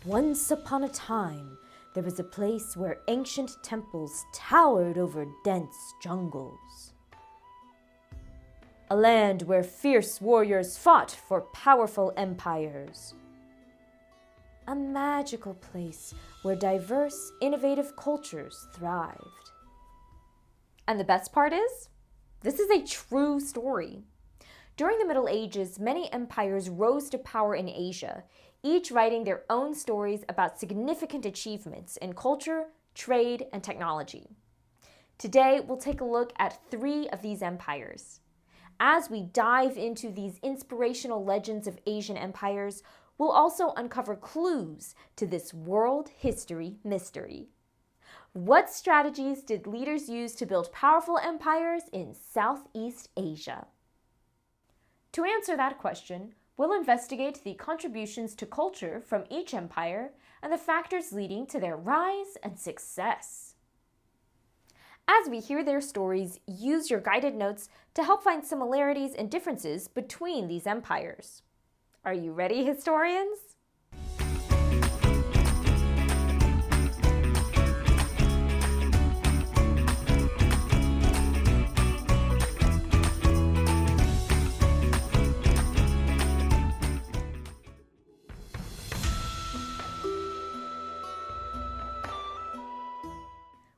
Once upon a time, there was a place where ancient temples towered over dense jungles. A land where fierce warriors fought for powerful empires. A magical place where diverse, innovative cultures thrived. And the best part is, this is a true story. During the Middle Ages, many empires rose to power in Asia, each writing their own stories about significant achievements in culture, trade, and technology. Today, we'll take a look at 3 of these empires. As we dive into these inspirational legends of Asian empires, we'll also uncover clues to this world history mystery. What strategies did leaders use to build powerful empires in Southeast Asia? To answer that question, we'll investigate the contributions to culture from each empire and the factors leading to their rise and success. As we hear their stories, use your guided notes to help find similarities and differences between these empires. Are you ready, historians?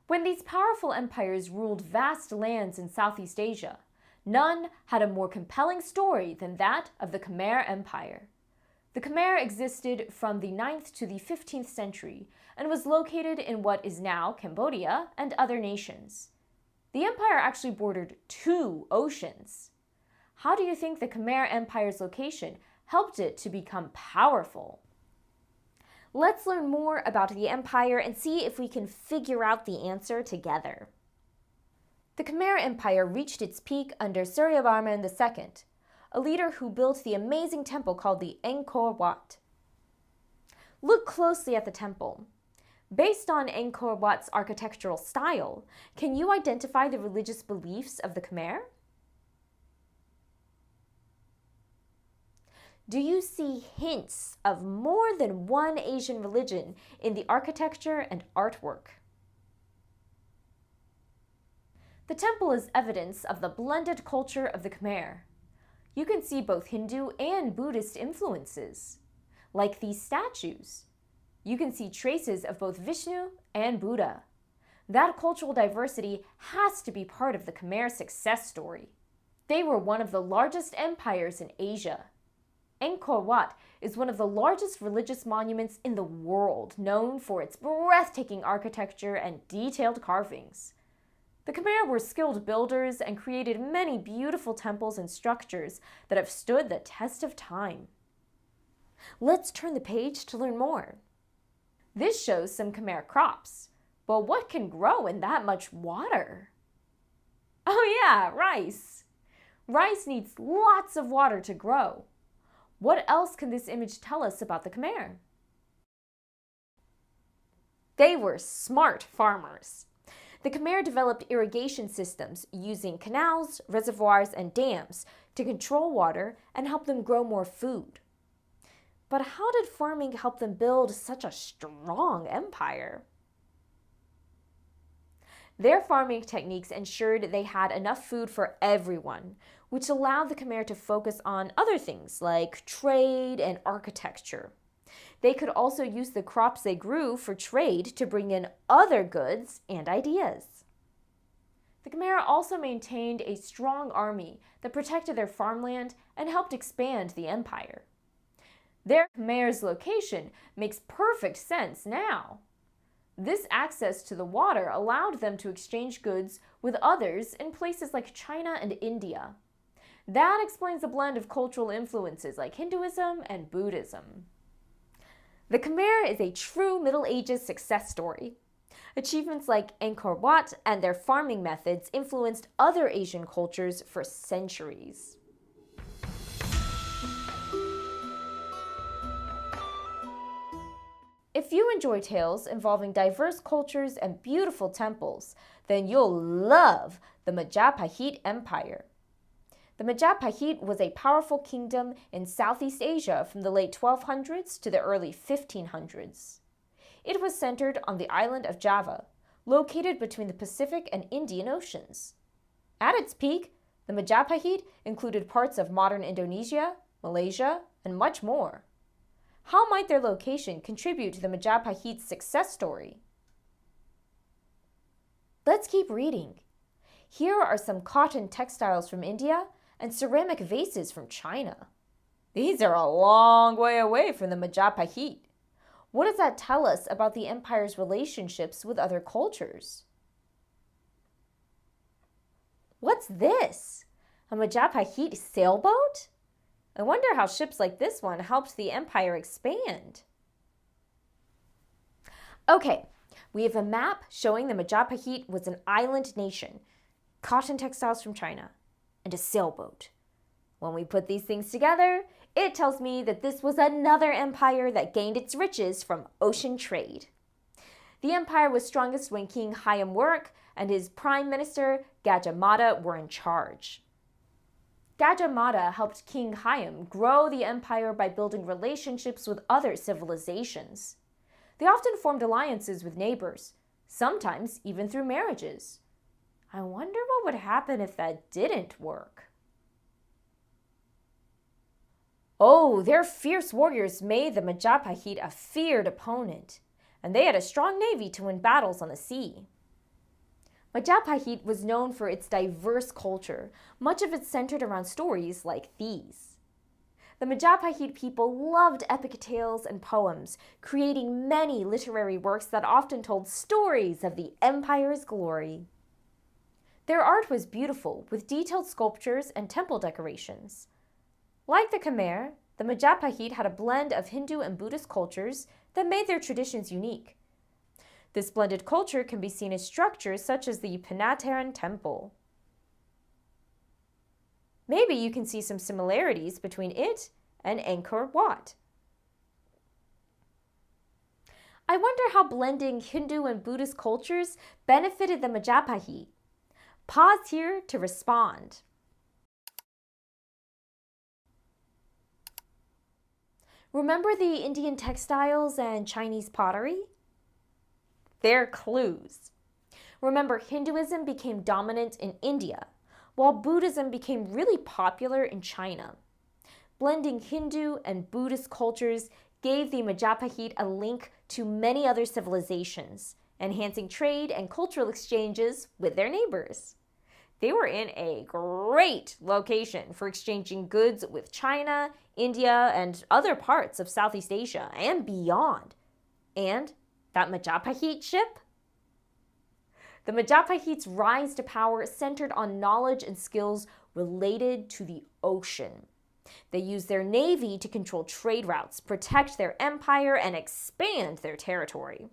When these powerful empires ruled vast lands in Southeast Asia, none had a more compelling story than that of the Khmer Empire. The Khmer existed from the 9th to the 15th century and was located in what is now Cambodia and other nations. The empire actually bordered 2 oceans. How do you think the Khmer Empire's location helped it to become powerful? Let's learn more about the empire and see if we can figure out the answer together. The Khmer Empire reached its peak under Suryavarman II, a leader who built the amazing temple called the Angkor Wat. Look closely at the temple. Based on Angkor Wat's architectural style, can you identify the religious beliefs of the Khmer? Do you see hints of more than one Asian religion in the architecture and artwork? The temple is evidence of the blended culture of the Khmer. You can see both Hindu and Buddhist influences. Like these statues, you can see traces of both Vishnu and Buddha. That cultural diversity has to be part of the Khmer success story. They were one of the largest empires in Asia. Angkor Wat is one of the largest religious monuments in the world, known for its breathtaking architecture and detailed carvings. The Khmer were skilled builders and created many beautiful temples and structures that have stood the test of time. Let's turn the page to learn more. This shows some Khmer crops, but what can grow in that much water? Oh yeah, rice. Rice needs lots of water to grow. What else can this image tell us about the Khmer? They were smart farmers. The Khmer developed irrigation systems using canals, reservoirs, and dams to control water and help them grow more food. But how did farming help them build such a strong empire? Their farming techniques ensured they had enough food for everyone, which allowed the Khmer to focus on other things like trade and architecture. They could also use the crops they grew for trade to bring in other goods and ideas. The Khmer also maintained a strong army that protected their farmland and helped expand the empire. Their Khmer's location makes perfect sense now. This access to the water allowed them to exchange goods with others in places like China and India. That explains the blend of cultural influences like Hinduism and Buddhism. The Khmer is a true Middle Ages success story. Achievements like Angkor Wat and their farming methods influenced other Asian cultures for centuries. If you enjoy tales involving diverse cultures and beautiful temples, then you'll love the Majapahit Empire. The The Majapahit was a powerful kingdom in Southeast Asia from the late 1200s to the early 1500s. It was centered on the island of Java, located between the Pacific and Indian Oceans. At its peak, the Majapahit included parts of modern Indonesia, Malaysia, and much more. How might their location contribute to the Majapahit's success story? Let's keep reading. Here are some cotton textiles from India and ceramic vases from China. These are a long way away from the Majapahit. What does that tell us about the empire's relationships with other cultures? What's this? A Majapahit sailboat? I wonder how ships like this one helped the empire expand. Okay, we have a map showing the Majapahit was an island nation, cotton textiles from China, and a sailboat. When we put these things together, it tells me that this was another empire that gained its riches from ocean trade. The empire was strongest when King Hayam Wuruk and his prime minister Gajah Mada were in charge. Gajah Mada helped King Hayam grow the empire by building relationships with other civilizations. They often formed alliances with neighbors, sometimes even through marriages. I wonder what would happen if that didn't work. Oh, their fierce warriors made the Majapahit a feared opponent, and they had a strong navy to win battles on the sea. Majapahit was known for its diverse culture, much of it centered around stories like these. The Majapahit people loved epic tales and poems, creating many literary works that often told stories of the empire's glory. Their art was beautiful, with detailed sculptures and temple decorations. Like the Khmer, the Majapahit had a blend of Hindu and Buddhist cultures that made their traditions unique. This blended culture can be seen in structures such as the Penataran Temple. Maybe you can see some similarities between it and Angkor Wat. I wonder how blending Hindu and Buddhist cultures benefited the Majapahit. Pause here to respond. Remember the Indian textiles and Chinese pottery? They're clues. Remember, Hinduism became dominant in India, while Buddhism became really popular in China. Blending Hindu and Buddhist cultures gave the Majapahit a link to many other civilizations, enhancing trade and cultural exchanges with their neighbors. They were in a great location for exchanging goods with China, India, and other parts of Southeast Asia and beyond. And that Majapahit ship? The Majapahit's rise to power centered on knowledge and skills related to the ocean. They used their navy to control trade routes, protect their empire, and expand their territory.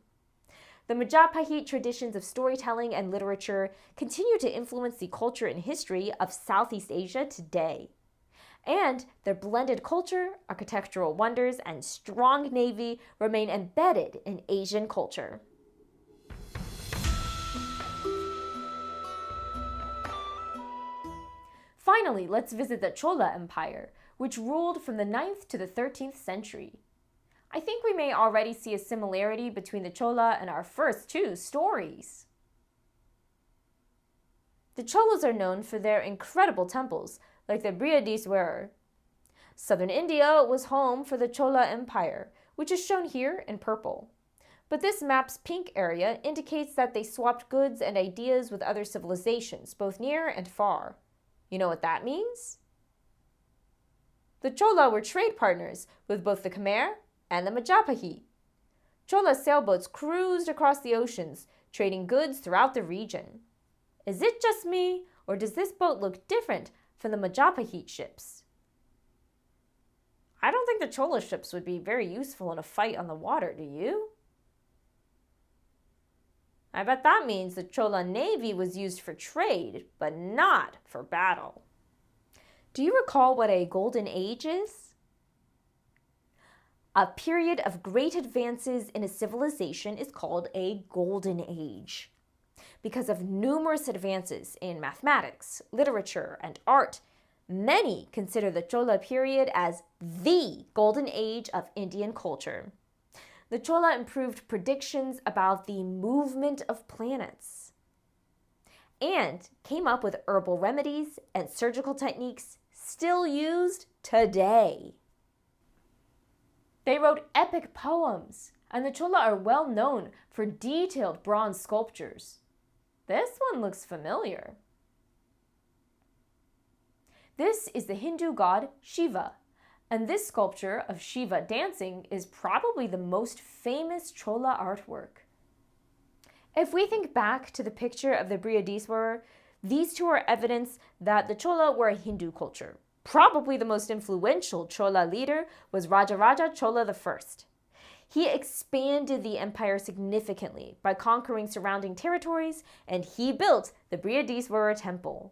The Majapahit traditions of storytelling and literature continue to influence the culture and history of Southeast Asia today. And their blended culture, architectural wonders, and strong navy remain embedded in Asian culture. Finally, let's visit the Chola Empire, which ruled from the 9th to the 13th century. I think we may already see a similarity between the Chola and our first two stories. The Cholas are known for their incredible temples, like the Brihadeeswarar. Southern India was home for the Chola Empire, which is shown here in purple. But this map's pink area indicates that they swapped goods and ideas with other civilizations, both near and far. You know what that means? The Chola were trade partners with both the Khmer and the Majapahit. Chola sailboats cruised across the oceans, trading goods throughout the region. Is it just me, or does this boat look different from the Majapahit ships? I don't think the Chola ships would be very useful in a fight on the water, do you? I bet that means the Chola navy was used for trade, but not for battle. Do you recall what a golden age is? A period of great advances in a civilization is called a golden age. Because of numerous advances in mathematics, literature, and art, Many consider the Chola period as the golden age of Indian culture. The Chola improved predictions about the movement of planets and came up with herbal remedies and surgical techniques still used today. They wrote epic poems, and the Chola are well known for detailed bronze sculptures. This one looks familiar. This is the Hindu god Shiva, and this sculpture of Shiva dancing is probably the most famous Chola artwork. If we think back to the picture of the Brihadiswarar, these two are evidence that the Chola were a Hindu culture. Probably the most influential Chola leader was Rajaraja Chola I. He expanded the empire significantly by conquering surrounding territories, and he built the Brihadiswarar temple.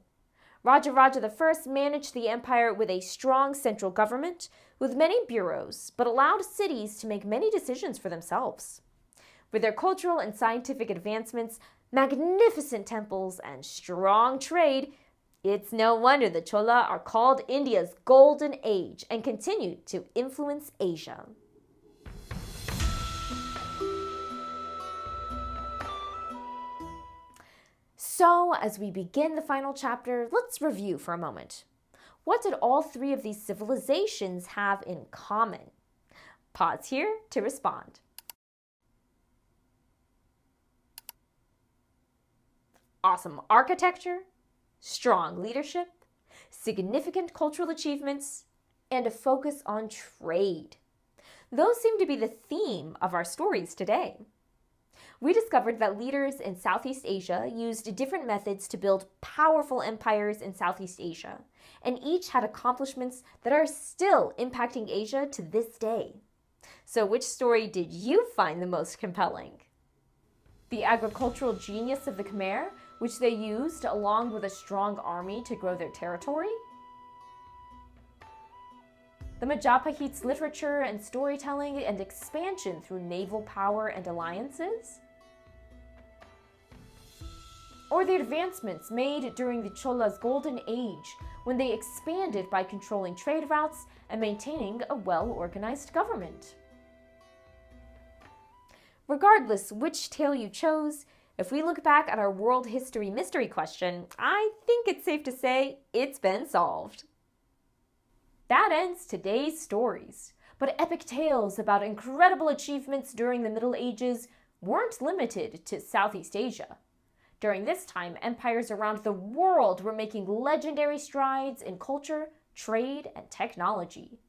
Rajaraja I managed the empire with a strong central government with many bureaus, but allowed cities to make many decisions for themselves. With their cultural and scientific advancements, magnificent temples, and strong trade, it's no wonder the Chola are called India's Golden Age and continue to influence Asia. So, as we begin the final chapter, let's review for a moment. What did all three of these civilizations have in common? Pause here to respond. Awesome architecture, strong leadership, significant cultural achievements, and a focus on trade. Those seem to be the theme of our stories today. We discovered that leaders in Southeast Asia used different methods to build powerful empires in Southeast Asia, and each had accomplishments that are still impacting Asia to this day. So which story did you find the most compelling? The agricultural genius of the Khmer, which they used along with a strong army to grow their territory? The Majapahits' literature and storytelling and expansion through naval power and alliances? Or the advancements made during the Chola's golden age when they expanded by controlling trade routes and maintaining a well-organized government? Regardless which tale you chose, if we look back at our world history mystery question, I think it's safe to say it's been solved. That ends today's stories, but epic tales about incredible achievements during the Middle Ages weren't limited to Southeast Asia. During this time, empires around the world were making legendary strides in culture, trade, and technology.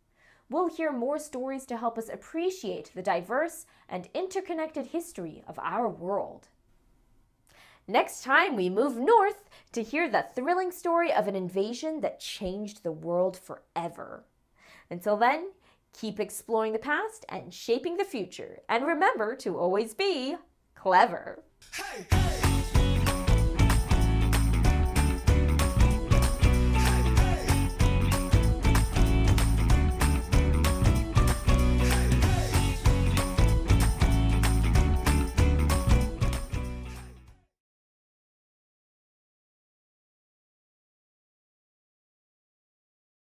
We'll hear more stories to help us appreciate the diverse and interconnected history of our world. Next time, we move north to hear the thrilling story of an invasion that changed the world forever. Until then, keep exploring the past and shaping the future. And remember to always be clever. Hey, hey.